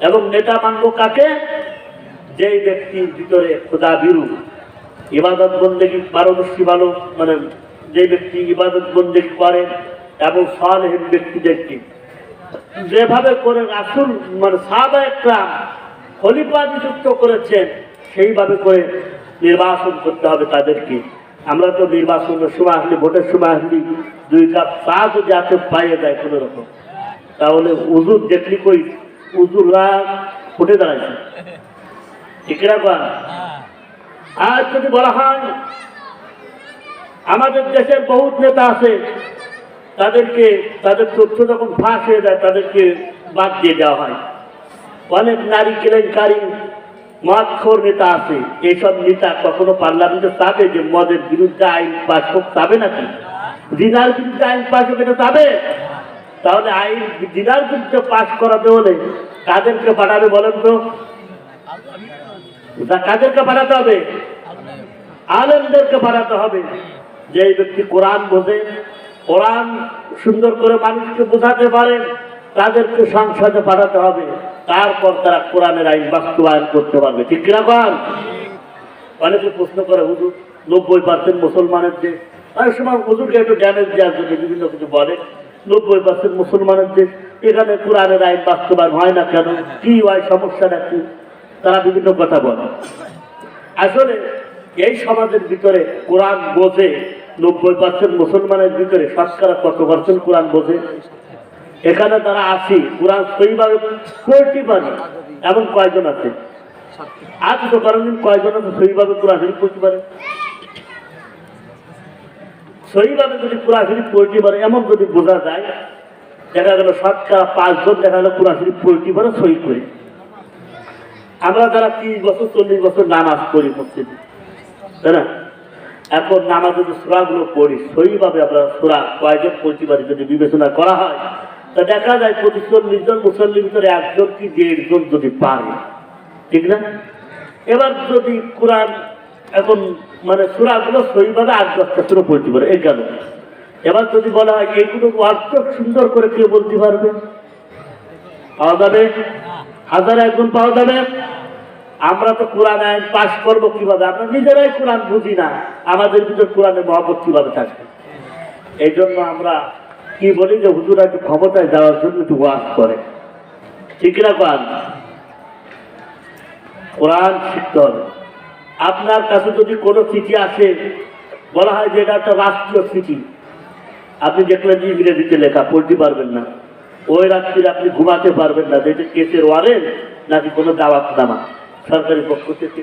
A: এবং নেতা মানব কাকে? যেই ব্যক্তির ভিতরে খোদা বিরু, ইবাদত বন্দেগী পারদর্শী ভালো, মানে যে ব্যক্তি ইবাদত বন্দেগী করেন এবং সালেহ ব্যক্তিদেরকে যেভাবে করে রাসূল মানে সাহাবায়ে কেরাম খলিফা নিযুক্ত করেছেন, সেইভাবে করে নির্বাচন করতে হবে তাদেরকে। আমরা তো নির্বাচনের সময় আসলে, ভোটের সময় আসলে 2 কাপ চা যদি হাতে পাইয়ে দেয় কোনো রকম, তাহলে হুজুর দেখলি কই হুজুররা উঠে দাঁড়াইছে, ঠিক রাখবেন। আর যদি বলা হয় আমাদের দেশের বহুত নেতা আছে, তাদেরকে তাদের তথ্য যখন ফাঁস হয়ে যায় তাদেরকে বাদ দিয়ে দেওয়া হয়। অনেক নারী কেলেঙ্কারি মদখোর নেতা আছে, এইসব নেতা কখনো পার্লামেন্টে চাবে যে মদের বিরুদ্ধে আইন পাশ হোক? চাবে নাকি? জিনার বিরুদ্ধে আইন পাশ হোক এটা চাবে? তাহলে আইন জিনার বিরুদ্ধে পাশ করাতে হলে কাদেরকে পাঠাবে বলেন তো? কাদেরকে পাঠাতে হবে? আলেমদেরকে পাঠাতে হবে। যে ব্যক্তি কোরআন বোঝে, কোরআন সুন্দর করে মানুষকে বোঝাতে পারে, তাদেরকে সংসদে পাঠাতে হবে। তারপর তারা কোরআনের আইন বাস্তবায়ন করতে পারবে, ঠিক কিনা বল? অনেকে প্রশ্ন করে হুজুর 90% মুসলমানের দেশ, অনেক সময় হুজুরকে একটু ড্যামেজ দেওয়ার জন্য বিভিন্ন কিছু বলে। 90% মুসলমানের দেশ, এখানে কোরআনের আইন বাস্তবায়ন হয় না কেন? কি হয়, সমস্যাটা কি? তারা বিভিন্ন কথা বলে। আসলে এই সমাজের ভিতরে কোরআন বোঝে 90% মুসলমানের ভিতরে শতকরা কত পার্সেন্ট কোরআন বোঝে? এখানে তারা 80 কোরআন সহিভাবে পড়তে পারে এমন কয়জন আছে? আজ তো কারণ কয়জন আছে সহিভাবে কোরআন শরীফ পড়তে পারে? সহিভাবে যদি কোরআন শরীফ পড়তে পারে এমন যদি বোঝা যায়, দেখা গেল শতকরা 5 জন দেখা গেল কোরআন শরীফ পড়তে পারে সহি করে। আমরা যারা 30 বছর 40 বছর নামাজ পড়ি মসজিদে, তাই না? এখন নামাজে যে সূরাগুলো পড়ি সহিভাবে আমরা সূরা কয়জন পড়তে পারি যদি বিবেচনা করা হয়, তা দেখা যায় 40 জন মুসল্লির ভিতরে 1 জন কি 1.5 জন যদি পারে, ঠিক না? এবার যদি কোরআন এখন মানে সূরাগুলো সহিভাবে 8-10টা সূরা পড়তে পারে, এই গেল। এবার যদি বলা হয় এইগুলো অর্থ সুন্দর করে কেউ বলতে পারবে? পাওয়া যাবে? হাজারে একজন পাওয়া যাবে? আমরা তো কোরআন আইন পাশ করবো কিভাবে? আমরা নিজেরাই কোরআন বুঝি না, আমাদের ভিতর কোরআনের মহব্বত কিভাবে থাকবে? এই জন্য আমরা কি বলি যে হুজুরা একটু ক্ষমতায় যাওয়ার জন্য একটু ওয়াজ করে, ঠিক না? কোরআন শিখতে হবে। আপনার কাছে যদি কোনো চিঠি আসে, বলা হয় যে এটা একটা রাষ্ট্রীয় চিঠি, আপনি দেখলেন যে ইংরেজিতে লেখা, পড়তে পারবেন না, ওই রাত্রিরে আপনি ঘুমাতে পারবেন না যে এটা কেসের ওয়ারেন্ট নাকি কোনো দাওয়াত নামা সরকারি পক্ষ থেকে।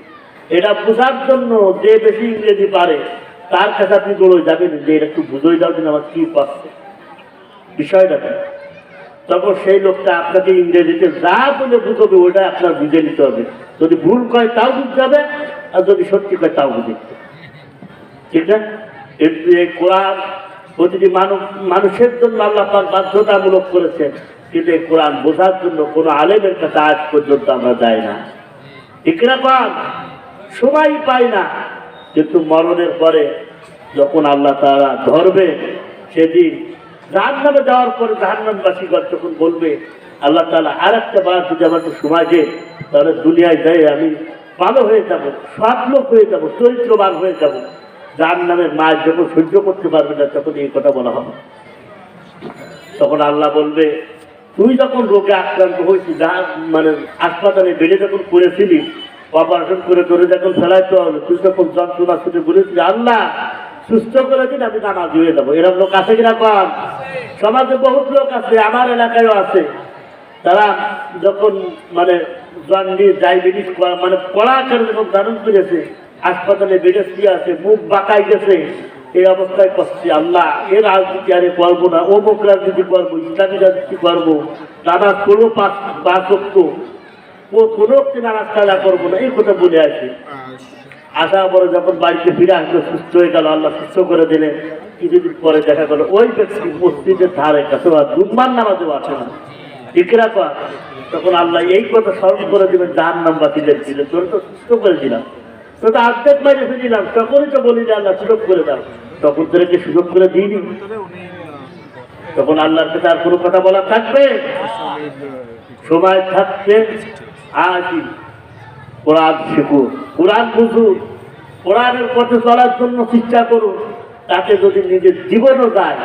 A: এটা বোঝার জন্য যে বেশি ইংরেজি পারে তার কাছে আপনি দৌড়ে যাবেন যে এটা একটু বুঝোই দাও দিন আমার কি পাচ্ছে বিষয়টা। তখন সেই লোকটা আপনাকে ইংরেজিতে যা বলে বুঝবে ওটা আপনার বুঝে নিতে হবে। যদি ভুল কয় তাও বুঝতে হবে, আর যদি সত্যি কয় তাও বুঝে, ঠিক না? কিন্তু এই কোরআন প্রতিটি মানুষের জন্য আল্লাহ পাক বাধ্যতামূলক করেছেন, কিন্তু এই কোরআন বোঝার জন্য কোনো আলেমের কাছে আজ পর্যন্ত আমরা যাই না, ঠিক না? সময় পাই না। কিন্তু মরণের পরে যখন আল্লাহ তাআলা ধরবে, সেদিন জাহান্নামে যাওয়ার পরে জাহান্নামবাসী যখন বলবে আল্লাহ তাআলা আর একটা বার যদি আমাকে সময় দেয় তাহলে দুনিয়ায় যাই আমি ভালো হয়ে যাব, সৎলোক হয়ে যাব, চরিত্রবান হয়ে যাব। জাহান্নামের মাছ যখন সহ্য করতে পারবে না তখন এই কথা বলা হবে। তখন আল্লাহ বলবে তুই যখন রোগে আক্রান্ত হয়েছিস, মানে হাসপাতালে বেডে যখন পড়েছিলি, অপারেশন করে তোরে যখন ফেলাইতে হবে, তুই যখন যন্ত্রণা শুনে বলেছিলি আল্লাহ সুস্থ করে দিন, আমি নামাজ হয়ে যাবো। এরকম লোক আছে কিনা? সমাজে বহুত লোক আছে, আমার এলাকায়ও আছে। তারা যখন মানে জন্ডিস ডায়াবেটিস মানে পড়া করে যখন ধারণ করেছে, হাসপাতালে বেডে শুয়ে আছে, মুখ বাঁকাই গেছে, এই অবস্থায় করছি আল্লাহ এ রাজনীতি আরে করবো না, অমুক রাজনীতি করবো, ইসলামী রাজনীতি করবো, নামাজ করবো পাঁচ ওয়াক্ত, ও কোনো নামাজ কাজা করবো না, এই কথা বলে আসে। আসার পরে যখন বাড়িতে ফিরে আসলো, সুস্থ হয়ে গেল, আল্লাহ সুস্থ করে দিলেন। কিছুদিন পরে দেখা গেল ওই ব্যক্তি মসজিদের ধারে কাছে দুর্বার নামাজেও আসে না, ঠিক না? তখন আল্লাহ এই কথা স্মরণ করে দিবেন জাহান্নামবাসীদের দিলে, তোর তো সুস্থ করে দিলাম, তো আর্ধেক মাইরে ফেলিলাম, তখনই তো বলি যে আল্লাহ সুযোগ করে দাও। তখন তোদেরকে সুযোগ করে দিইনি, তখন আল্লাহর কাছে আর কোনো কথা বলা থাকবে? সময় থাকতে আজই কোরআন শিখুন, কোরআন বুঝুন, কোরআনের পথে চলার জন্য চেষ্টা করুন। তাতে যদি নিজের জীবনও যায়,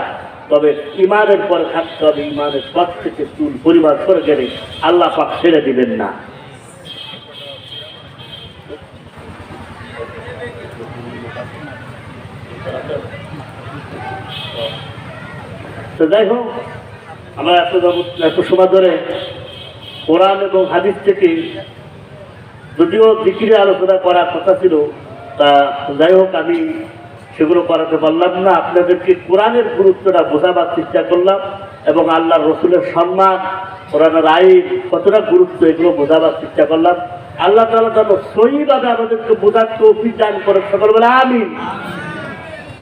A: তবে ইমানের পরে থাকতে হবে। ইমানের পথ থেকে চুল পরিবার করে গেলে আল্লাহ পাক ছেড়ে দিবেন না। তো যাই হোক, আমরা এত সময় ধরে কোরআন এবং হাদিস থেকে যদিও জিকিরে আলোচনা করার কথা ছিল, তা যাই হোক আমি সেগুলো করাতে পারলাম না। আপনাদেরকে কোরআনের গুরুত্বটা বোঝাবার চেষ্টা করলাম এবং আল্লাহ রসুলের সম্মান, কোরআনের আইন কতটা গুরুত্ব, এগুলো বোঝাবার চেষ্টা করলাম। আল্লাহ তাআলা যেন সহিভাবে আমাদেরকে বোঝার তৌফিক দান করে, সকল বলে আমিন।